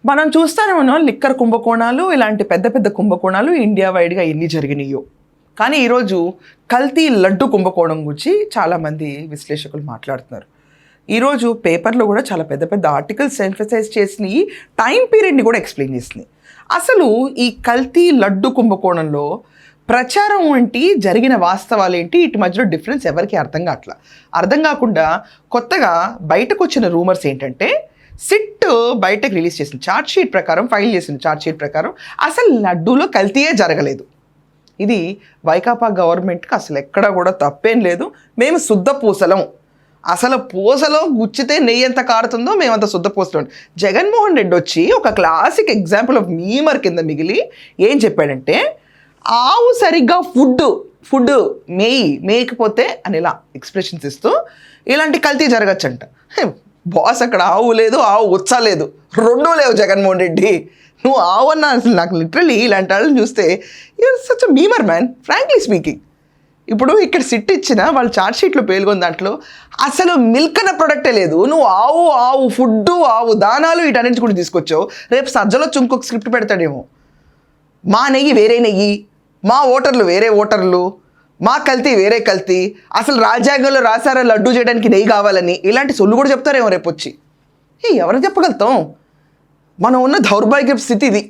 మనం చూస్తూనే ఉన్నాం లిక్కర్ కుంభకోణాలు, ఇలాంటి పెద్ద పెద్ద కుంభకోణాలు ఇండియా వైడ్గా ఎన్ని జరిగినాయో. కానీ ఈరోజు కల్తీ లడ్డు కుంభకోణం గురించి చాలామంది విశ్లేషకులు మాట్లాడుతున్నారు. ఈరోజు పేపర్లో కూడా చాలా పెద్ద పెద్ద ఆర్టికల్స్ ఎంఫసైజ్ చేసిన ఈ టైం పీరియడ్ని కూడా ఎక్స్ప్లెయిన్ చేసినాయి. అసలు ఈ కల్తీ లడ్డు కుంభకోణంలో ప్రచారం ఏంటి, జరిగిన వాస్తవాలు ఏంటి, ఇటు మధ్యలో డిఫరెన్స్ ఎవరికి అర్థం కాకుండా కొత్తగా బయటకు వచ్చిన రూమర్స్ ఏంటంటే సిట్ బయటకు రిలీజ్ చేసిన ఛార్జ్షీట్ ప్రకారం, ఫైల్ చేసిన ఛార్జ్షీట్ ప్రకారం అసలు లడ్డూలో కల్తీయే జరగలేదు. ఇది వైకాపా గవర్నమెంట్కి అసలు ఎక్కడా కూడా తప్పేం లేదు, మేము శుద్ధ పూసలం, అసలు పూసలో గుచ్చితే నెయ్యి ఎంత కారుతుందో మేమంత శుద్ధ పూసలం. జగన్మోహన్ రెడ్డి వచ్చి ఒక క్లాసిక్ ఎగ్జాంపుల్ ఆఫ్ మీమర్ కింద మిగిలి ఏం చెప్పాడంటే, ఆవు సరిగ్గా ఫుడ్ మేయకపోతే అని ఇలా ఎక్స్ప్రెషన్స్ ఇస్తూ ఇలాంటి కల్తీ జరగచ్చంట. బాస్ అక్కడ ఆవు లేదు, ఆవు ఉచ్చలేదు, రెండూ లేవు జగన్మోహన్ రెడ్డి. నువ్వు ఆవు అన్న అసలు నాకు లిటరలీ ఇలాంటి వాళ్ళని చూస్తే you're such a memer man, frankly speaking. ఇప్పుడు ఇక్కడ సిట్ ఇచ్చిన వాళ్ళు ఛార్జ్షీట్లో పేర్కొన్న దాంట్లో అసలు మిల్క్ అన్న ప్రొడక్టే లేదు. నువ్వు ఆవు ఫుడ్డు, ఆవు దానాలు వీటన్నింటి కూడా తీసుకొచ్చావు. రేపు సజ్జలో ఇంకొక స్క్రిప్ట్ పెడతాడేమో, మా నెయ్యి వేరే నెయ్యి, మా ఓటర్లు వేరే ఓటర్లు, మా కల్తీ వేరే కల్తీ, అసలు రాజ్యాంగంలో రాసారా లడ్డూ చేయడానికి నెయ్యి కావాలని, ఇలాంటి సొల్లు కూడా చెప్తారేమో రేపు వచ్చి. ఎవరు చెప్పగలుగుతాం? మనం ఉన్న దౌర్భాగ్య స్థితి ఇది.